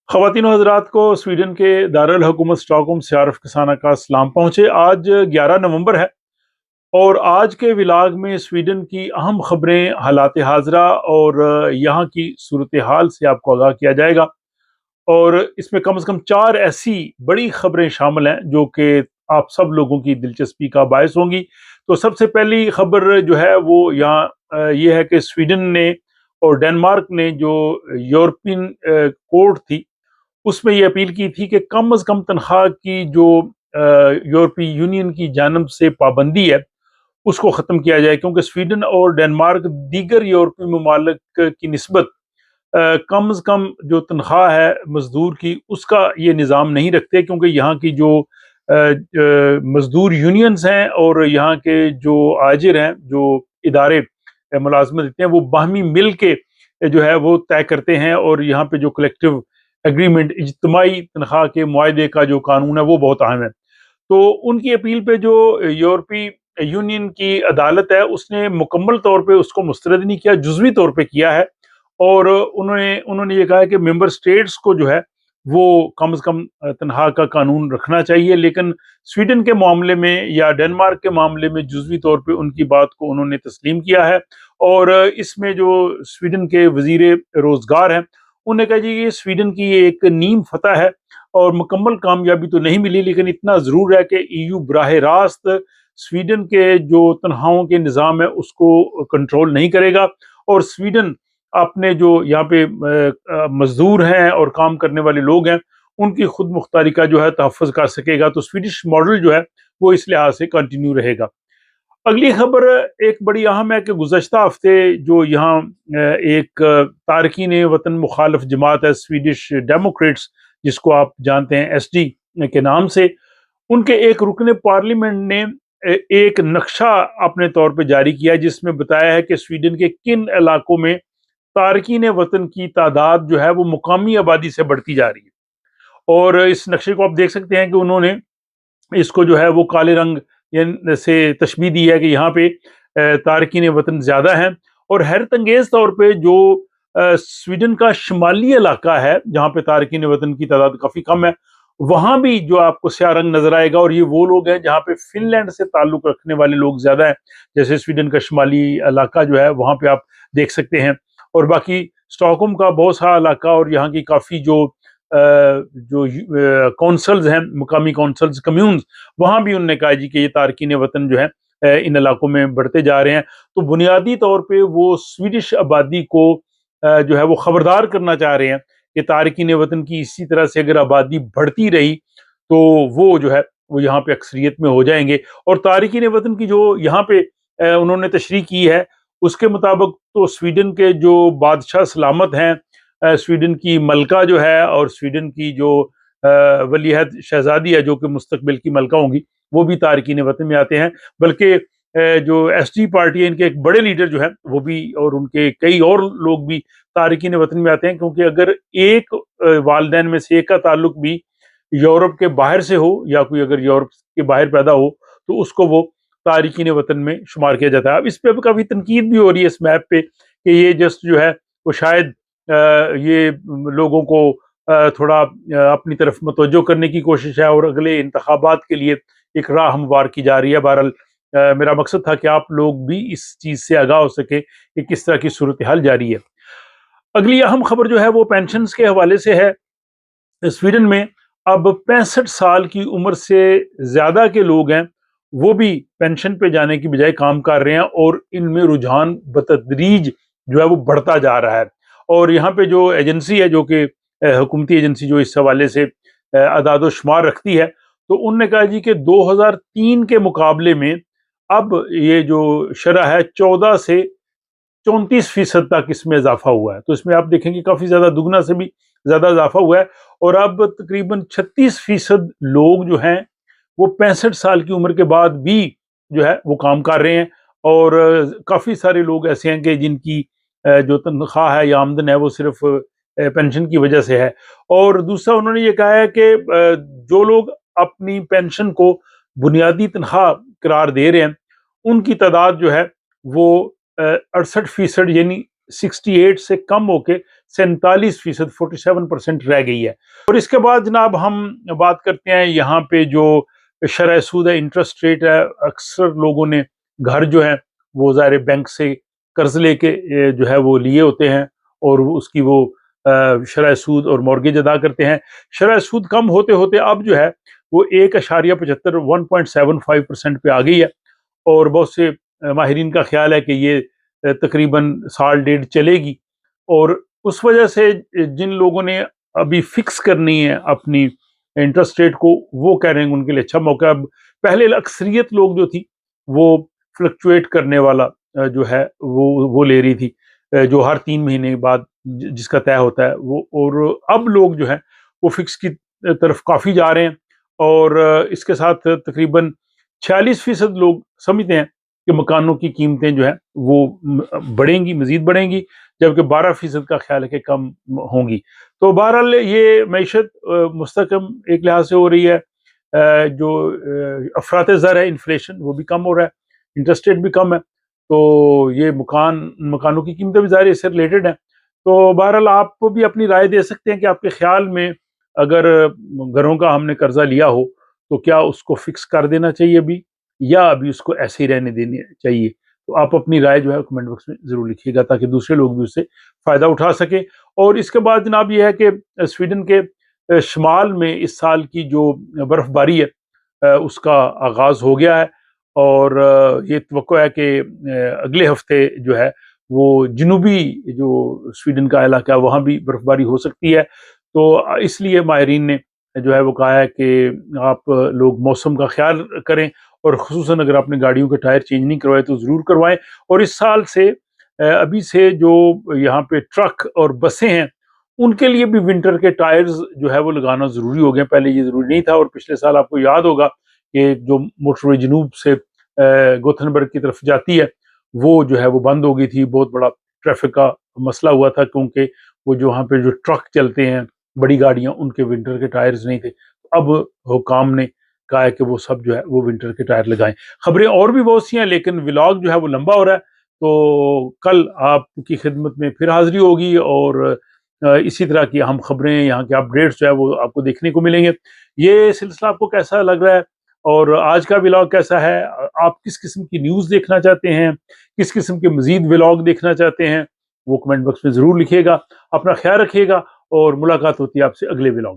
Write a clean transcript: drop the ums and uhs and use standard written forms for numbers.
ख़वातीन व हज़रात को स्वीडन के दारुल हुकूमत स्टॉकहोम से आरफ कसाना का सलाम पहुँचे। आज 11 नवंबर है और आज के विलाग में स्वीडन की अहम खबरें, हालात हाज़रा और यहाँ की सूरत हाल से आपको आगाह किया जाएगा। और इसमें कम से कम 4 ऐसी बड़ी खबरें शामिल हैं जो कि आप सब लोगों की दिलचस्पी का बायस होंगी। तो सबसे पहली खबर जो है वो यहाँ ये है कि स्वीडन ने और डेनमार्क ने जो यूरोपियन कोर्ट थी उसमें ये अपील की थी कि कम से कम तनख्वाह की जो यूरोपीय यूनियन की जानब से पाबंदी है उसको ख़त्म किया जाए, क्योंकि स्वीडन और डेनमार्क दीगर यूरोपीय ममालिक की निस्बत कम से कम जो तनख्वाह है मजदूर की उसका ये निज़ाम नहीं रखते, क्योंकि यहाँ की जो मजदूर यूनियंस हैं और यहाँ के जो आजिर हैं, जो इदारे मुलाजमत देते हैं, वो बाहमी मिल के जो है वो तय करते हैं। और यहाँ पे जो कलेक्टिव एग्रीमेंट, इज्तिमाई तनख्वाह के मुआहदे का जो कानून है वो बहुत अहम है। तो उनकी अपील पे जो यूरोपीय यूनियन की अदालत है उसने मुकम्मल तौर पे उसको मुस्तरद नहीं किया, जुज़वी तौर पे किया है। और उन्होंने ये कहा है कि मेंबर स्टेट्स को जो है वो कम से कम तनख्वाह का कानून रखना चाहिए, लेकिन स्वीडन के मामले में या डेनमार्क के मामले में जुज़वी तौर पे उनकी बात को उन्होंने तस्लीम किया है। और इसमें जो स्वीडन के वजीर रोजगार हैं उन्होंने कहा जी ये स्वीडन की ये एक नीम फतह है और मुकम्मल कामयाबी तो नहीं मिली, लेकिन इतना ज़रूर है कि ईयू बराह रास्त स्वीडन के जो तनख्वाहों के निज़ाम है उसको कंट्रोल नहीं करेगा। और स्वीडन अपने जो यहाँ पे मजदूर हैं और काम करने वाले लोग हैं उनकी खुद मुख्तारी का जो है तहफ़्फ़ुज़ कर सकेगा। तो स्वीडिश मॉडल जो है वो इस लिहाज से कंटिन्यू रहेगा। अगली खबर एक बड़ी अहम है कि गुज़श्ता हफ्ते जो यहाँ एक तारकीन वतन मुखालिफ जमात है स्वीडिश डेमोक्रेट्स, जिसको आप जानते हैं एसडी के नाम से, उनके एक रुकने पार्लियामेंट ने एक नक्शा अपने तौर पे जारी किया जिसमें बताया है कि स्वीडन के किन इलाकों में तारकीन वतन की तादाद जो है वो मुकामी आबादी से बढ़ती जा रही है। और इस नक्शे को आप देख सकते हैं कि उन्होंने इसको जो है वो काले रंग से तशबीह दी है कि यहाँ पे तारकीन वतन ज़्यादा हैं। और हैरत अंगेज़ तौर पे जो स्वीडन का शुमाली इलाका है जहाँ पे तारकीन वतन की तादाद काफ़ी कम है, वहाँ भी जो आपको स्याह रंग नज़र आएगा। और ये वो लोग हैं जहाँ पे फिनलैंड से ताल्लुक़ रखने वाले लोग ज़्यादा हैं, जैसे स्वीडन का शुमाली इलाका जो है वहाँ पे आप देख सकते हैं। और बाकी स्टॉकहोम का बहुत सारा इलाका और यहाँ की काफ़ी जो कौंसल्स हैं, मुकामी कौंसल्स कम्यून्स, वहाँ भी उन्होंने कहा जी कि ये तारकीन वतन जो है इन इलाकों में बढ़ते जा रहे हैं। तो बुनियादी तौर पे वो स्वीडिश आबादी को जो है वो खबरदार करना चाह रहे हैं कि तारकीन वतन की इसी तरह से अगर आबादी बढ़ती रही तो वो जो है वो यहाँ पे अक्सरियत में हो जाएंगे। और तारकीन वतन की जो यहाँ पे उन्होंने तशरीह की है उसके मुताबिक तो स्वीडन के जो बादशाह सलामत हैं, स्वीडन की मलका जो है और स्वीडन की जो वलीअहद शहजादी है जो कि मुस्तकबिल की मलका होंगी, वो भी तारकीन वतन में आते हैं। बल्कि जो एसडी पार्टी है इनके एक बड़े लीडर जो है वो भी और उनके कई और लोग भी तारकीन वतन में आते हैं, क्योंकि अगर एक वालदैन में से एक का ताल्लुक भी यूरोप के बाहर से हो या कोई अगर यूरोप के बाहर पैदा हो तो उसको वो तारकीन वतन में शुमार किया जाता है। अब इस पे अब काफ़ी तनकीद भी हो रही है इस मैप पे कि ये जस्ट जो है वो शायद ये लोगों को थोड़ा अपनी तरफ मतवज्जो करने की कोशिश है और अगले इंतखाबात के लिए एक राह हमवार की जा रही है। बहरहाल मेरा मकसद था कि आप लोग भी इस चीज़ से आगाह हो सके कि किस तरह की सूरत हाल जारी है। अगली अहम खबर जो है वो पेंशन्स के हवाले से है। स्वीडन में अब 65 साल की उम्र से ज़्यादा के लोग हैं वो भी पेंशन पे जाने की बजाय काम कर रहे हैं और इनमें रुझान बतदरीज जो है वो बढ़ता जा रहा है। और यहाँ पे जो एजेंसी है जो कि हुकूमती एजेंसी जो इस हवाले से अदाद शुमार रखती है, तो उनने कहा जी कि 2003 के मुकाबले में अब ये जो शरह है 14 से 34% तक इसमें इजाफा हुआ है। तो इसमें आप देखेंगे काफ़ी ज़्यादा दुगना से भी ज़्यादा इजाफा हुआ है। और अब तकरीबन 36% लोग जो हैं वो 65 साल की उम्र के बाद भी जो है वो काम कर रहे हैं। और काफ़ी सारे लोग ऐसे हैं कि जिनकी जो तनख्वाह है या आमदन है वो सिर्फ पेंशन की वजह से है। और दूसरा उन्होंने ये कहा है कि जो लोग अपनी पेंशन को बुनियादी तनख्वाह करार दे रहे हैं उनकी तादाद जो है वो 68% यानी 68 سے کم ہو کے 47%، 47% رہ گئی ہے۔ اور اس کے بعد جناب ہم بات کرتے ہیں یہاں پہ جو شرح سود ہے، انٹرسٹ ریٹ ہے۔ اکثر لوگوں نے گھر جو ہے وہ ظاہر بینک سے قرض لے کے جو ہے وہ لیے ہوتے ہیں، اور اس کی وہ شرح سود اور مورگیج ادا کرتے ہیں۔ شرح سود کم ہوتے ہوتے اب جو ہے وہ 1.75 1.75% پہ آ گئی ہے، اور بہت سے ماہرین کا خیال ہے کہ یہ تقریباً سال ڈیڑھ چلے گی، اور اس وجہ سے جن لوگوں نے ابھی فکس کرنی ہے اپنی انٹرسٹ ریٹ کو، وہ کہہ رہے ہیں ان کے لیے اچھا موقع ہے۔ اب پہلے اکثریت لوگ جو تھی وہ فلکچویٹ کرنے والا جو ہے وہ لے رہی تھی، جو ہر 3 مہینے بعد جس کا طے ہوتا ہے وہ، اور اب لوگ جو ہے وہ فکس کی طرف کافی جا رہے ہیں، اور اس کے ساتھ تقریباً 46% لوگ سمجھتے ہیں کہ مکانوں کی قیمتیں جو ہیں وہ بڑھیں گی، مزید بڑھیں گی، جبکہ 12% کا خیال ہے کہ کم ہوں گی۔ تو بہرحال یہ معیشت مستحکم ایک لحاظ سے ہو رہی ہے، جو افراط زر ہے، انفلیشن، وہ بھی کم ہو رہا ہے، انٹرسٹ ریٹ بھی کم ہے، تو یہ مکانوں کی قیمتیں بھی ظاہر اس سے ریلیٹڈ ہیں۔ تو بہرحال آپ بھی اپنی رائے دے سکتے ہیں کہ آپ کے خیال میں اگر گھروں کا ہم نے قرضہ لیا ہو تو کیا اس کو فکس کر دینا چاہیے ابھی، یا ابھی اس کو ایسے ہی رہنے دینے چاہیے؟ تو آپ اپنی رائے جو ہے کمنٹ باکس میں ضرور لکھیے گا تاکہ دوسرے لوگ بھی اس سے فائدہ اٹھا سکیں۔ اور اس کے بعد جناب یہ ہے کہ سویڈن کے شمال میں اس سال کی جو برف باری ہے اس کا آغاز ہو گیا ہے، اور یہ توقع ہے کہ اگلے ہفتے جو ہے وہ جنوبی جو سویڈن کا علاقہ ہے وہاں بھی برف باری ہو سکتی ہے۔ تو اس لیے ماہرین نے جو ہے وہ کہا ہے کہ آپ لوگ موسم کا خیال کریں، اور خصوصاً اگر آپ نے گاڑیوں کے ٹائر چینج نہیں کروائے تو ضرور کروائیں۔ اور اس سال سے ابھی سے جو یہاں پہ ٹرک اور بسیں ہیں ان کے لیے بھی ونٹر کے ٹائرز جو ہے وہ لگانا ضروری ہو گئے، پہلے یہ ضروری نہیں تھا، اور پچھلے سال آپ کو یاد ہوگا کہ جو موٹر وے جنوب سے گوتھنبرگ کی طرف جاتی ہے وہ جو ہے وہ بند ہو گئی تھی، بہت بڑا ٹریفک کا مسئلہ ہوا تھا، کیونکہ وہ جو وہاں پہ جو ٹرک چلتے ہیں بڑی گاڑیاں ان کے ونٹر کے ٹائرز نہیں تھے۔ اب حکام نے کہا ہے کہ وہ سب جو ہے وہ ونٹر کے ٹائر لگائیں۔ خبریں اور بھی بہت سی ہیں لیکن ولاگ جو ہے وہ لمبا ہو رہا ہے، تو کل آپ کی خدمت میں پھر حاضری ہوگی، اور اسی طرح کی اہم خبریں، یہاں کے اپڈیٹس جو ہے وہ آپ کو دیکھنے کو ملیں گے۔ یہ سلسلہ آپ کو کیسا لگ رہا ہے، اور آج کا ولاگ کیسا ہے؟ آپ کس قسم کی نیوز دیکھنا چاہتے ہیں، کس قسم کے مزید ولاگ دیکھنا چاہتے ہیں، وہ کمنٹ باکس میں ضرور لکھیے گا۔ اپنا خیال رکھیے گا، اور ملاقات ہوتی ہے آپ سے اگلے ولاگ۔